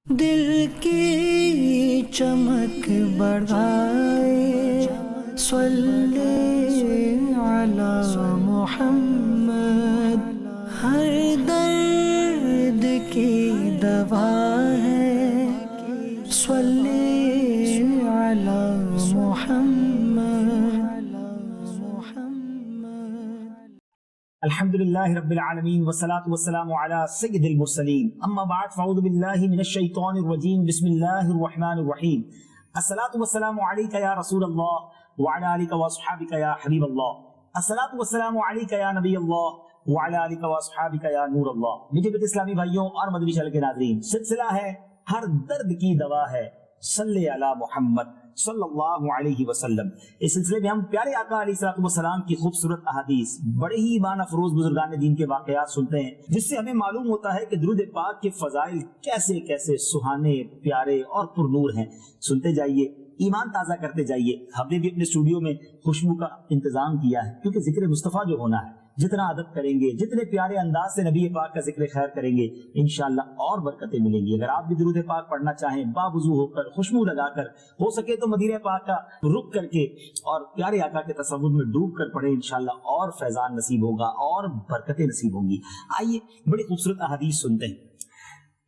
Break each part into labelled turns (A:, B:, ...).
A: دل کی چمک بڑھائے صلی علی محمد، ہر درد کی دوا ہے صلی علی محمد۔
B: الحمدللہ رب العالمین والصلاة والسلام علی سید المرسلین، اما بعد فاعوذ باللہ من الشیطان الرجیم، بسم اللہ الرحمن الرحیم۔ الصلاة والسلام علیک یا رسول اللہ وعلی آلک واصحابک یا حبیب اللہ، الصلاة والسلام علیک یا نبی اللہ وعلی آلک واصحابک یا نور اللہ۔ میٹھے پیارے اسلامی بھائیوں اور مدنی چینل کے ناظرین، سلسلہ ہے ہر درد کی دوا ہے صلی علی محمد صلی اللہ علیہ وسلم۔ اس سلسلے میں ہم پیارے آقا علیہ السلام کی خوبصورت احادیث، بڑے ہی ایمان افروز بزرگان دین کے واقعات سنتے ہیں، جس سے ہمیں معلوم ہوتا ہے کہ درود پاک کے فضائل کیسے کیسے سہانے، پیارے اور پرنور ہیں۔ سنتے جائیے، ایمان تازہ کرتے جائیے۔ ہم نے بھی اپنے اسٹوڈیو میں خوشبو کا انتظام کیا ہے، کیونکہ ذکر مصطفیٰ جو ہونا ہے، جتنا ادب کریں گے، جتنے پیارے انداز سے نبی پاک کا ذکر خیر کریں گے، انشاءاللہ اور برکتیں ملیں گی۔ اگر آپ بھی درود پاک پڑھنا چاہیں، باوضو ہو کر، خوشبو لگا کر، ہو سکے تو مدینہ پاک کا رخ کر کے اور پیارے آقا کے تصور میں ڈوب کر پڑھیں، انشاءاللہ اور فیضان نصیب ہوگا اور برکتیں نصیب ہوں گی۔ آئیے بڑی خوبصورت احادیث سنتے ہیں۔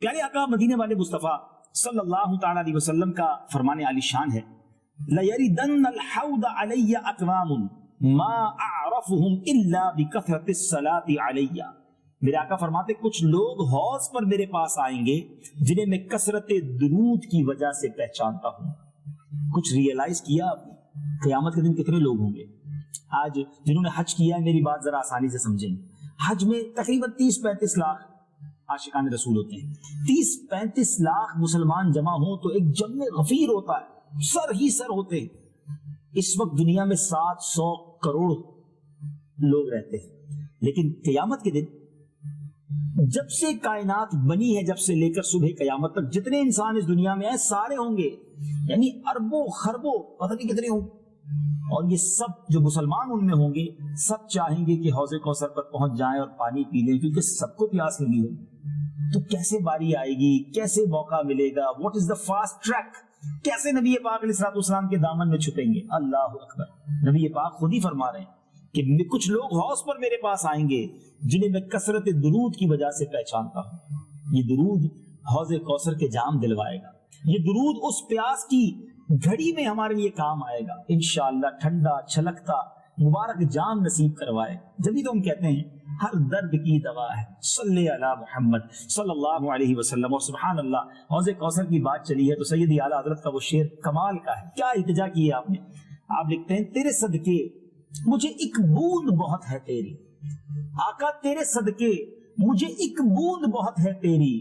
B: پیارے آقا مدینے والے مصطفیٰ صلی اللہ تعالی علیہ وسلم کا فرمان عالی شان ہے، لَيَرِدَنَّ الْحَوْضَ عَلَيَّ أَقْوَامٌ ما اعرفهم الا بکثرت الصلاۃ علی۔ میرے آقا فرماتے کچھ لوگ حوض پر میرے پاس آئیں گے جنہیں میں کثرت درود کی وجہ سے پہچانتا ہوں۔ کچھ ریئلائز کیا آپ نے قیامت کے دن کتنے لوگ ہوں گے؟ آج جنہوں نے حج کیا ہے میری بات ذرا آسانی سے سمجھیں۔ حج میں تقریباً 30-35 لاکھ عاشقان رسول ہوتے ہیں۔ 30-35 لاکھ مسلمان جمع ہوں تو ایک جمع غفیر ہوتا ہے، سر ہی سر ہوتے ہیں۔ اس وقت دنیا میں 700 کروڑ لوگ رہتے ہیں، لیکن قیامت کے دن جب سے کائنات بنی ہے، جب سے لے کر صبح قیامت تک جتنے انسان اس دنیا میں ہیں سارے ہوں گے، یعنی اربوں خربوں پتہ نہیں کتنے ہوں، اور یہ سب جو مسلمان ان میں ہوں گے سب چاہیں گے کہ حوض کوثر پر پہنچ جائیں اور پانی پی لیں، کیونکہ سب کو پیاس لگی ہو۔ تو کیسے باری آئے گی، کیسے موقع ملے گا، what is the fast track, کیسے نبی پاک علیہ السلام کے دامن میں چھپیں گے؟ اللہ اکبر۔ نبی پاک خود ہی فرما رہے ہیں کہ کچھ لوگ حوض پر میرے پاس آئیں گے جنہیں میں کثرت درود کی وجہ سے پہچانتا ہوں۔ یہ درود حوض کوثر کے جام دلوائے گا، یہ درود اس پیاس کی گھڑی میں ہمارے لیے کام آئے گا، انشاءاللہ ٹھنڈا چھلکتا مبارک جام نصیب کروائے۔ جبھی تو ہم کہتے ہیں ہر درد کی دوا ہے صلی علی محمد صلی اللہ علیہ وسلم۔ اور سبحان اللہ، حوض کوثر کی بات چلی ہے تو سیدی اعلیٰ حضرت کا وہ شعر کمال کا ہے۔ کیا التجا کی ہے آپ نے؟ آپ لکھتے ہیں تیرے صدقے مجھے ایک بوند بہت ہے تیری، آقا تیرے صدقے مجھے ایک بوند بہت ہے تیری،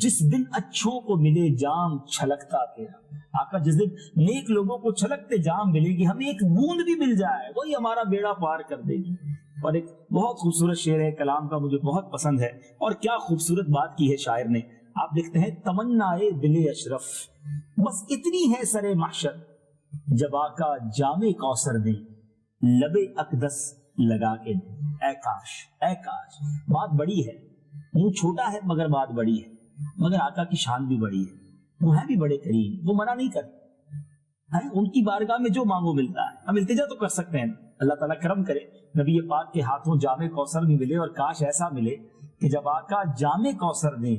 B: جس دن اچھوں کو ملے جام چھلکتا تیرا۔ آقا جس دن نیک لوگوں کو چھلکتے جام ملے گی، ہمیں ایک بوند بھی مل جائے وہی ہمارا بیڑا پار کر دے گی۔ اور ایک بہت خوبصورت شعر ہے، کلام کا مجھے بہت پسند ہے، اور کیا خوبصورت بات کی ہے شاعر نے۔ آپ لکھتے ہیں تمنائے دل اشرف بس اتنی ہے سر محشر، جب آقا جام کوثر دے لب اقدس لگا کے دے۔ اے کاش، اے کاش، بات بڑی ہے، منہ چھوٹا ہے مگر بات بڑی ہے، مگر آقا کی شان بھی بڑی ہے، وہ ہے بھی بڑے کریم، وہ منع نہیں کرتے، ان کی بارگاہ میں جو مانگو ملتا ہے۔ ہم التجا تو کر سکتے ہیں، اللہ تعالیٰ کرم کرے نبی پاک کے ہاتھوں جام کوثر بھی ملے، اور کاش ایسا ملے کہ جب آقا جام کوثر دے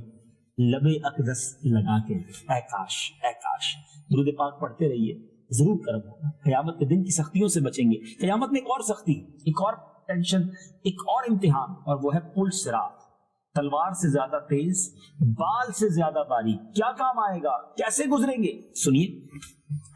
B: لب اقدس لگا کے، اے کاش، اے کاش۔ درود پاک پڑھتے رہیے، ضرور کرم ہوگا، قیامت کے دن کی سختیوں سے بچیں گے۔ قیامت میں ایک اور سختی، ایک اور ٹینشن، ایک اور امتحان، اور وہ ہے پل صراط۔ تلوار سے زیادہ تیز، بال سے زیادہ باریک، کیا کام آئے گا، کیسے گزریں گے؟ سنیے،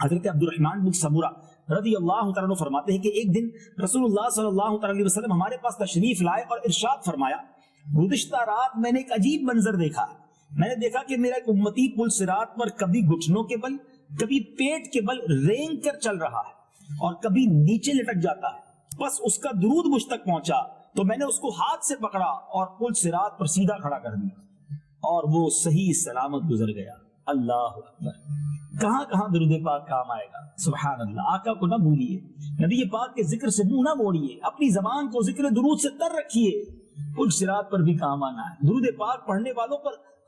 B: حضرت عبد الرحمن بن سمورہ رضی اللہ تعالیٰ عنہ فرماتے ہیں کہ ایک دن رسول اللہ صلی اللہ تعالیٰ علیہ وسلم ہمارے پاس تشریف لائے اور ارشاد فرمایا، گزشتہ رات میں نے ایک عجیب منظر دیکھا۔ میں نے دیکھا کہ میرا ایک امتی پل صراط پر کبھی گھٹنوں کے بل، کبھی پیٹ کے بل رینگ کر چل رہا ہے، اور کبھی نیچے لٹک جاتا ہے۔ بس اس کا درود مجھ تک پہنچا تو میں نے اس کو ہاتھ سے پکڑا اور پل صراط پر سیدھا کھڑا کر دیا، اور وہ صحیح سلامت گزر گیا۔ اللہ اکبر۔ کہاں کہاں درود پاک کام آئے گا، سبحان اللہ۔ آقا کو نہ بھولیے، نبی پاک کے ذکر سے منہ نہ موڑیے، اپنی زبان کو ذکر درود سے تر رکھیے، پل صراط پر بھی کام آنا ہے۔ درود پاک پڑھنے والوں پر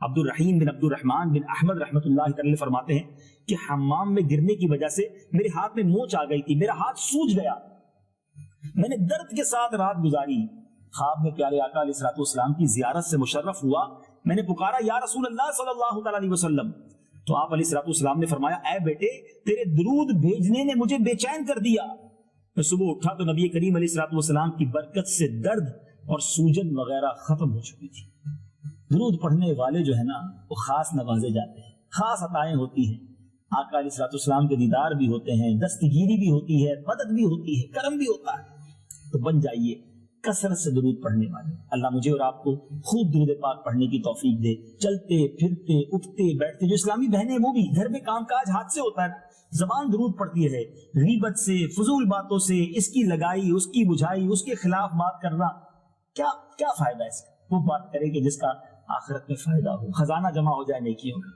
B: عبد الرحیم بن عبد الرحمن بن احمد رحمۃ اللہ تعالی فرماتے ہیں کہ حمام میں گرنے کی وجہ سے میرے ہاتھ میں موچ آ گئی تھی، میرا ہاتھ سوج گیا، میں نے درد کے ساتھ رات گزاری، خواب میں پیارے آقا علیہ الصلوۃ والسلام کی زیارت سے مشرف ہوا، میں نے پکارا یا رسول اللہ صلی اللہ تعالی علیہ وسلم، تو آپ علیہ الصلوۃ والسلام نے فرمایا اے بیٹے تیرے درود بھیجنے نے مجھے بے چین کر دیا۔ میں صبح اٹھا تو نبی کریم علیہ الصلوۃ والسلام کی برکت سے درد اور سوجن وغیرہ ختم ہو چکی تھی۔ درود پڑھنے والے جو ہے نا وہ خاص نوازے جاتے ہیں، خاص عطائیں ہوتی ہیں، آقا علیہ الصلوۃ والسلام کے دیدار بھی ہوتے ہیں، دستگیری بھی ہوتی ہے، مدد بھی ہوتی ہے، کرم بھی ہوتا ہے۔ تو بن جائیے کثرت سے درود پڑھنے والے۔ اللہ مجھے اور آپ کو خوب درود پاک پڑھنے کی توفیق دے۔ چلتے پھرتے اٹھتے بیٹھتے جو اسلامی بہنیں وہ بھی گھر میں کام کاج ہاتھ سے ہوتا ہے، زبان درود پڑتی ہے، غیبت سے فضول باتوں سے اس کی لگائی اس کی بجھائی اس کے خلاف بات کرنا کیا فائدہ ہے اس کا؟ وہ بات کرے کہ جس کا آخرت میں فائدہ ہو، خزانہ جمع ہو جائے نیکیوں کا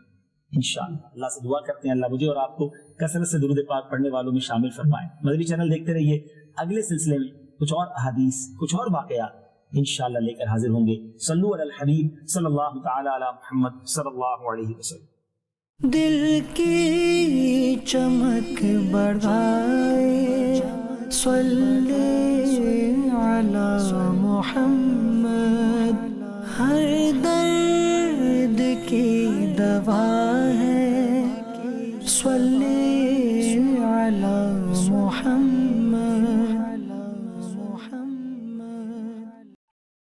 B: انشاءاللہ۔ اللہ سے دعا کرتے ہیں اللہ مجھے اور آپ کو کثرت سے درود پاک پڑھنے والوں میں شامل فرمائے۔ مدنی چینل دیکھتے رہیے، اگلے سلسلے میں کچھ اور احادیث کچھ اور واقعات انشاءاللہ لے کر حاضر ہوں گے۔ صلو علی الحبیب صلی اللہ تعالی علی محمد صلی اللہ علیہ وسلم۔
A: دل کی چمک بڑھائے صلی علی محمد، ہر درد کی دوا ہے صلی